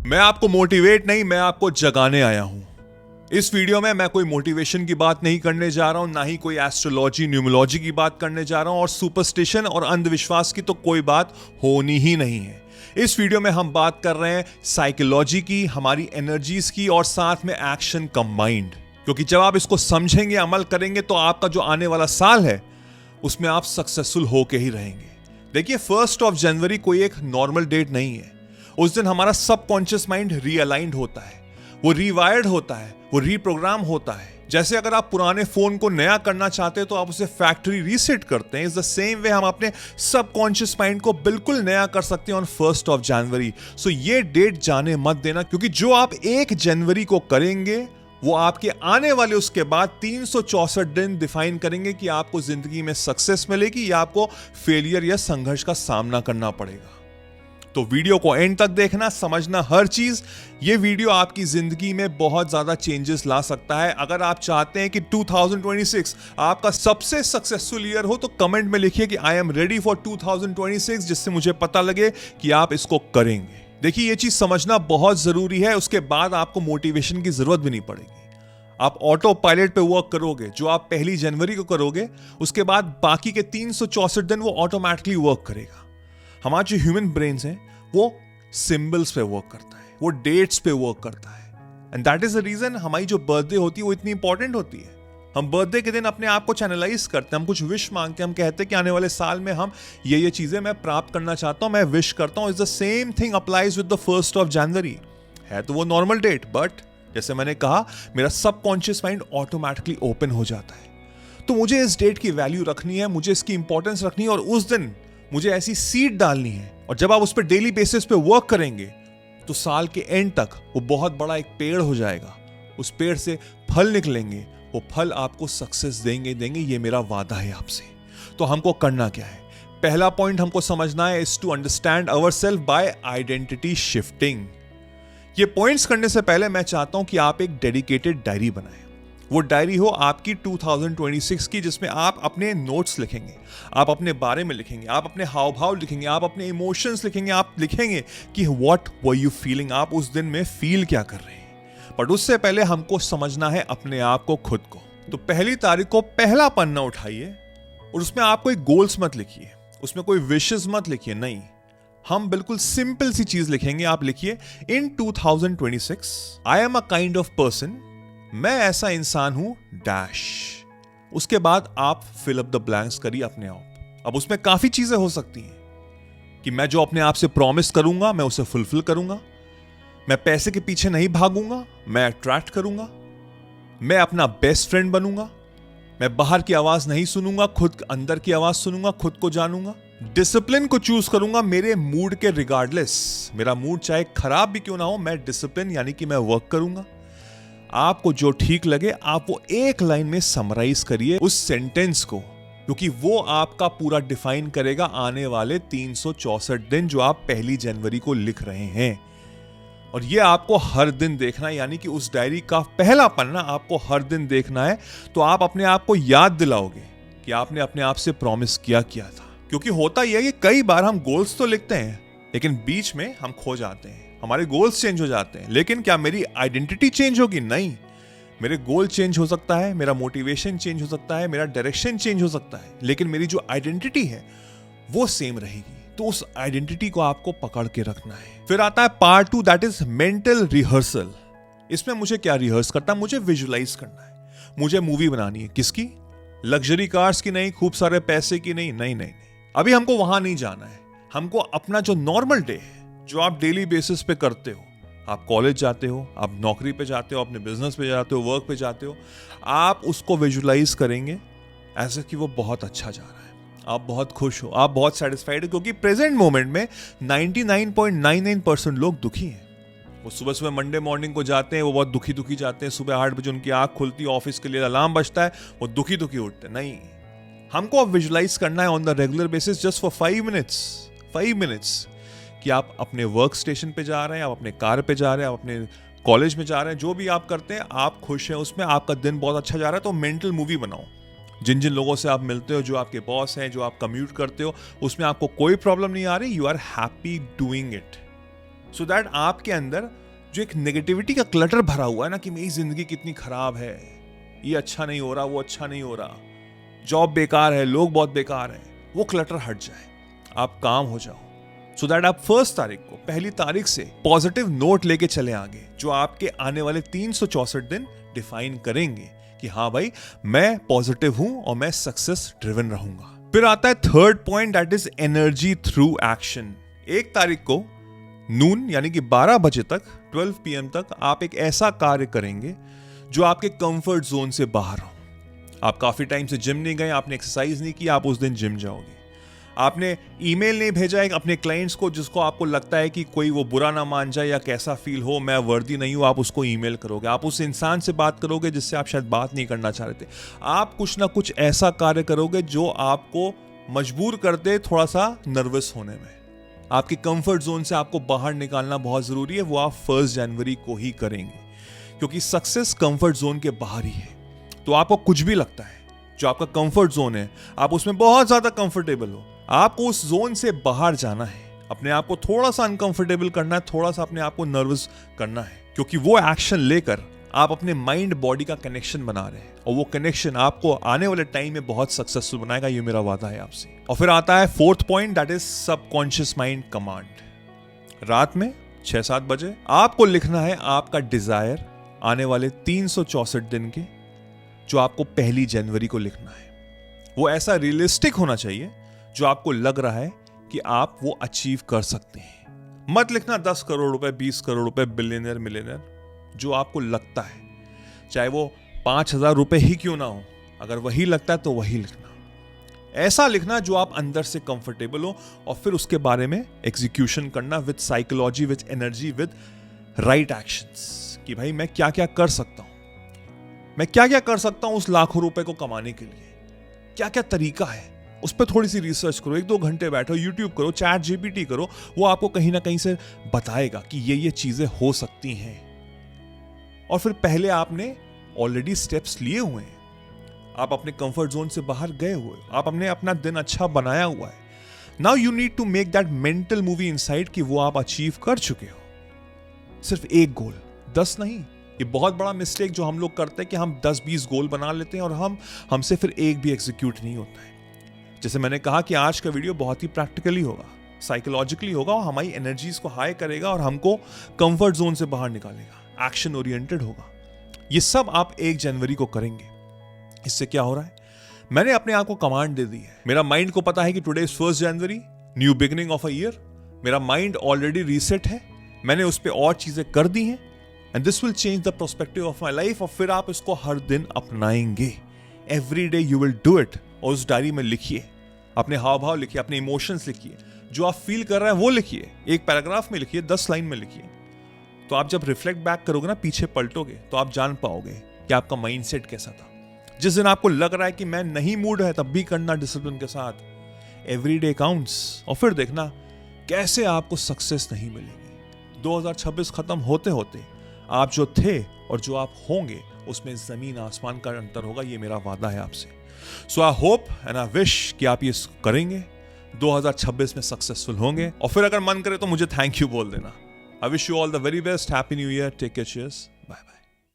मैं आपको मोटिवेट नहीं, मैं आपको जगाने आया हूं। इस वीडियो में मैं कोई मोटिवेशन की बात नहीं करने जा रहा हूं, ना ही कोई एस्ट्रोलॉजी न्यूमोलॉजी की बात करने जा रहा हूं, और सुपरस्टिशन और अंधविश्वास की तो कोई बात होनी ही नहीं है। इस वीडियो में हम बात कर रहे हैं साइकोलॉजी की, हमारी एनर्जीज की, और साथ में एक्शन कंबाइंड। क्योंकि जब आप इसको समझेंगे, अमल करेंगे, तो आपका जो आने वाला साल है उसमें आप सक्सेसफुल होके ही रहेंगे। देखिए, 1 जनवरी कोई एक नॉर्मल डेट नहीं है। उस दिन हमारा सबकॉन्शियस माइंड रीअलाइंड होता है, वो रीवायर्ड होता है, वो रीप्रोग्राम होता है। जैसे अगर आप पुराने फोन को नया करना चाहते हैं तो आप उसे फैक्ट्री रीसेट करते हैं, इज द सेम वे हम अपने सबकॉन्शियस माइंड को बिल्कुल नया कर सकते हैं ऑन 1 जनवरी। सो ये डेट जाने मत देना, क्योंकि जो आप 1 जनवरी को करेंगे वो आपके आने वाले उसके बाद 364 दिन डिफाइन करेंगे कि आपको जिंदगी में सक्सेस मिलेगी या आपको फेलियर या संघर्ष का सामना करना पड़ेगा। तो वीडियो को एंड तक देखना, समझना हर चीज। ये वीडियो आपकी जिंदगी में बहुत ज्यादा चेंजेस ला सकता है। अगर आप चाहते हैं कि 2026 आपका सबसे सक्सेसफुल ईयर हो तो कमेंट में लिखिए कि आई एम रेडी फॉर 2026, जिससे मुझे पता लगे कि आप इसको करेंगे। देखिए, ये चीज समझना बहुत जरूरी है। उसके बाद आपको मोटिवेशन की जरूरत भी नहीं पड़ेगी। आप ऑटो पायलट पे वर्क करोगे। जो आप 1 जनवरी को करोगे, उसके बाद बाकी के 364 दिन वो ऑटोमेटिकली वर्क करेगा। हमारा जो ह्यूमन ब्रेन्स है वो सिंबल्स पे वर्क करता है, वो डेट्स पे वर्क करता है। And that is the reason हमारी जो बर्थडे होती है वो इतनी इंपॉर्टेंट होती है। हम बर्थडे के दिन अपने आप को चैनलाइज करते हैं, हम कुछ विश मांगते हैं, हम कहते हैं कि आने वाले साल में हम ये चीजें मैं प्राप्त करना चाहता हूं, मैं विश करता हूं। Is the same thing applies with the 1 जनवरी। है तो वो नॉर्मल डेट, बट जैसे मैंने कहा, मेरा सबकॉन्शियस माइंड ऑटोमेटिकली ओपन हो जाता है। तो मुझे इस डेट की वैल्यू रखनी है, मुझे इसकी इंपॉर्टेंस रखनी है, और उस दिन मुझे ऐसी सीड डालनी है। और जब आप उस पर डेली बेसिस पे वर्क करेंगे तो साल के एंड तक वो बहुत बड़ा एक पेड़ हो जाएगा। उस पेड़ से फल निकलेंगे, वो फल आपको सक्सेस देंगे। ये मेरा वादा है आपसे। तो हमको करना क्या है? पहला पॉइंट हमको समझना है is to understand ourself by identity shifting. ये पॉइंट्स करने से पहले मैं चाहता हूं कि आप एक डेडिकेटेड डायरी बनाएं। वो डायरी हो आपकी 2026 की, जिसमें आप अपने नोट्स लिखेंगे, आप अपने बारे में लिखेंगे, आप अपने हाव भाव लिखेंगे, आप अपने इमोशंस लिखेंगे, आप लिखेंगे कि व्हाट वर यू फीलिंग, आप उस दिन में फील क्या कर रहे हैं। बट उससे पहले हमको समझना है अपने आप को, खुद को। तो 1 तारीख को पहला पन्ना उठाइए और उसमें आप कोई गोल्स मत लिखिए, उसमें कोई विशेस मत लिखिए, नहीं। हम बिल्कुल सिंपल सी चीज लिखेंगे। आप लिखिए, इन 2026 I am a kind of person, मैं ऐसा इंसान हूं डैश। उसके बाद आप फिल अप द ब्लैंक्स करिए अपने आप। अब उसमें काफी चीजें हो सकती हैं कि मैं जो अपने आप से प्रॉमिस करूंगा मैं उसे फुलफिल करूंगा, मैं पैसे के पीछे नहीं भागूंगा, मैं अट्रैक्ट करूंगा, मैं अपना बेस्ट फ्रेंड बनूंगा, मैं बाहर की आवाज नहीं सुनूंगा, खुद अंदर की आवाज सुनूंगा, खुद को जानूंगा, डिसिप्लिन को चूज करूंगा मेरे मूड के रिगार्डलेस। मेरा मूड चाहे खराब भी क्यों ना हो, मैं डिसिप्लिन यानी कि मैं वर्क करूंगा। आपको जो ठीक लगे आप वो एक लाइन में समराइज करिए उस सेंटेंस को, क्योंकि वो आपका पूरा डिफाइन करेगा आने वाले 364 दिन जो आप 1 जनवरी को लिख रहे हैं। और ये आपको हर दिन देखना है, यानी कि उस डायरी का पहला पन्ना आपको हर दिन देखना है। तो आप अपने आप को याद दिलाओगे कि आपने अपने आप से प्रॉमिस किया था। क्योंकि होता यह है कि कई बार हम गोल्स तो लिखते हैं, लेकिन बीच में हम खो जाते हैं, हमारे गोल्स चेंज हो जाते हैं। लेकिन क्या मेरी आइडेंटिटी चेंज होगी? नहीं। मेरे गोल चेंज हो सकता है, मेरा मोटिवेशन चेंज हो सकता है, मेरा डायरेक्शन चेंज हो सकता है, लेकिन मेरी जो आइडेंटिटी है वो सेम रहेगी। तो उस आइडेंटिटी को आपको पकड़ के रखना है। फिर आता है part 2, that is mental rehearsal. इसमें मुझे क्या रिहर्स करना है? मुझे विजुलाइज करना है। मुझे मूवी बनानी है। किसकी? लग्जरी कार्स की नहीं, खूब सारे पैसे की नहीं, नहीं। अभी हमको वहां नहीं जाना है। हमको अपना जो नॉर्मल डे है, जो आप डेली बेसिस पे करते हो, आप कॉलेज जाते हो, आप नौकरी पे जाते हो, अपने बिजनेस पे जाते हो, वर्क पे जाते हो, आप उसको विजुलाइज करेंगे ऐसे कि वो बहुत अच्छा जा रहा है, आप बहुत खुश हो, आप बहुत सेटिस्फाइड हो। क्योंकि प्रेजेंट मोमेंट में 99.99% लोग दुखी हैं। वो सुबह मंडे मॉर्निंग को जाते हैं, वो बहुत दुखी जाते हैं। सुबह 8 बजे उनकी आंख खुलती है, ऑफिस के लिए अलार्म बजता है, वो दुखी उठते हैं। नहीं, हमको अब विजुलाइज करना है on the regular basis, just for 5 minutes कि आप अपने वर्क स्टेशन पे जा रहे हैं, आप अपने कार पे जा रहे हैं, आप अपने कॉलेज में जा रहे हैं, जो भी आप करते हैं आप खुश हैं उसमें, आपका दिन बहुत अच्छा जा रहा है। तो मेंटल मूवी बनाओ। जिन लोगों से आप मिलते हो, जो आपके बॉस हैं, जो आप कम्यूट करते हो, उसमें आपको कोई प्रॉब्लम नहीं आ रही, you are happy doing it. So that आपके अंदर जो एक नेगेटिविटी का क्लटर भरा हुआ है ना कि मेरी जिंदगी कितनी खराब है, ये अच्छा नहीं हो रहा, वो अच्छा नहीं हो रहा, जॉब बेकार है, लोग बहुत बेकार हैं, वो क्लटर हट जाए, आप काम हो जाओ। सो दैट आप पहली तारीख से पॉजिटिव नोट लेके चले आगे, जो आपके आने वाले 364 दिन डिफाइन करेंगे कि हाँ भाई मैं पॉजिटिव हूं और मैं सक्सेस ड्रिवन रहूंगा। फिर आता है third point, that is energy through action. 1 तारीख को नून यानी कि 12 बजे तक 12 PM तक आप एक ऐसा कार्य करेंगे जो आपके कंफर्ट जोन से बाहर हो। आप काफी टाइम से जिम नहीं गए, आपने एक्सरसाइज नहीं की, आप उस दिन जिम जाओगे। आपने ईमेल नहीं भेजा है अपने क्लाइंट्स को जिसको आपको लगता है कि कोई वो बुरा ना मान जाए या कैसा फील हो, मैं वर्दी नहीं हूं, आप उसको ईमेल करोगे। आप उस इंसान से बात करोगे जिससे आप शायद बात नहीं करना चाह रहे थे। आप कुछ ना कुछ ऐसा कार्य करोगे जो आपको मजबूर कर दे थोड़ा सा नर्वस होने में। आपके कंफर्ट जोन से आपको बाहर निकालना बहुत जरूरी है, वो आप 1 जनवरी को ही करेंगे, क्योंकि सक्सेस कंफर्ट जोन के बाहर ही है। तो आपको कुछ भी लगता है जो आपका कंफर्ट जोन है, आप उसमें बहुत ज्यादा कंफर्टेबल हो, आपको उस जोन से बाहर जाना है, अपने आप को थोड़ा सा अनकंफर्टेबल करना है, थोड़ा सा अपने आप को नर्वस करना है, क्योंकि वो एक्शन लेकर आप अपने माइंड बॉडी का कनेक्शन बना रहे हैं और वो कनेक्शन आपको आने वाले टाइम में बहुत सक्सेसफुल बनाएगा, ये मेरा वादा है आपसे। और फिर आता है 4th point, that is subconscious mind command. रात में 6-7 बजे आपको लिखना है आपका डिजायर आने वाले 364 दिन के, जो आपको 1 जनवरी को लिखना है। वो ऐसा रियलिस्टिक होना चाहिए जो आपको लग रहा है कि आप वो अचीव कर सकते हैं। मत लिखना 10 करोड़ रुपए, 20 करोड़ रुपए, बिलियनर, मिलियनर, जो आपको लगता है, चाहे वो 5,000 रुपए ही क्यों ना हो, अगर वही लगता है तो वही लिखना। ऐसा लिखना जो आप अंदर से कंफर्टेबल हो, और फिर उसके बारे में एग्जीक्यूशन करना with psychology, with energy, with right actions, कि भाई मैं क्या क्या कर सकता हूं, मैं क्या क्या कर सकता हूं उस लाखों रुपए को कमाने के लिए, क्या क्या तरीका है। उस पर थोड़ी सी रिसर्च करो, 1-2 घंटे बैठो, यूट्यूब करो, चैट जीपीटी करो, वो आपको कहीं ना कहीं से बताएगा कि ये चीजें हो सकती हैं। और फिर पहले आपने ऑलरेडी स्टेप्स लिए हुए हैं, आप अपने कंफर्ट जोन से बाहर गए हुए, आप अपने अपना दिन अच्छा बनाया हुआ है। Now you need to make that mental movie inside कि वो आप अचीव कर चुके हो। सिर्फ 1 गोल, 10 नहीं। ये बहुत बड़ा मिस्टेक जो हम लोग करते हैं कि हम 10-20 गोल बना लेते हैं और हमसे फिर एक भी एग्जीक्यूट नहीं होता है। जैसे मैंने कहा कि आज का वीडियो बहुत ही प्रैक्टिकली होगा, साइकोलॉजिकली होगा, और हमारी एनर्जीज को हाई करेगा और हमको कंफर्ट जोन से बाहर निकालेगा, एक्शन ओरिएंटेड होगा। ये सब आप 1 जनवरी को करेंगे। इससे क्या हो रहा है, मैंने अपने आप को कमांड दे दी है। मेरा माइंड को पता है कि today is 1 January, new beginning of a year. मेरा माइंड ऑलरेडी रीसेट है, मैंने उस पर और चीजें कर दी हैं, and this will change the perspective of my life. और फिर आप इसको हर दिन अपनाएंगे, every day you will do it. और उस डायरी में लिखिए, अपने हाव भाव लिखिए, अपने इमोशंस लिखिए, जो आप फील कर रहे हैं वो लिखिए, 1 पैराग्राफ में लिखिए, 10 लाइन में लिखिए। तो आप जब रिफ्लेक्ट बैक करोगे ना, पीछे पलटोगे, तो आप जान पाओगे कि आपका माइंडसेट कैसा था। जिस दिन आपको लग रहा है कि मैं नहीं मूड है, तब भी करना डिसिप्लिन के साथ, एवरी डे काउंट्स। और फिर देखना कैसे आपको सक्सेस नहीं मिलेगी। 2026 खत्म होते होते आप जो थे और जो आप होंगे उसमें जमीन आसमान का अंतर होगा, ये मेरा वादा है आपसे। So I hope and I wish कि आप ये करेंगे, 2026 में सक्सेसफुल होंगे। और फिर अगर मन करे तो मुझे थैंक यू बोल देना। I wish you all the very best, happy new year, take care, cheers, bye bye.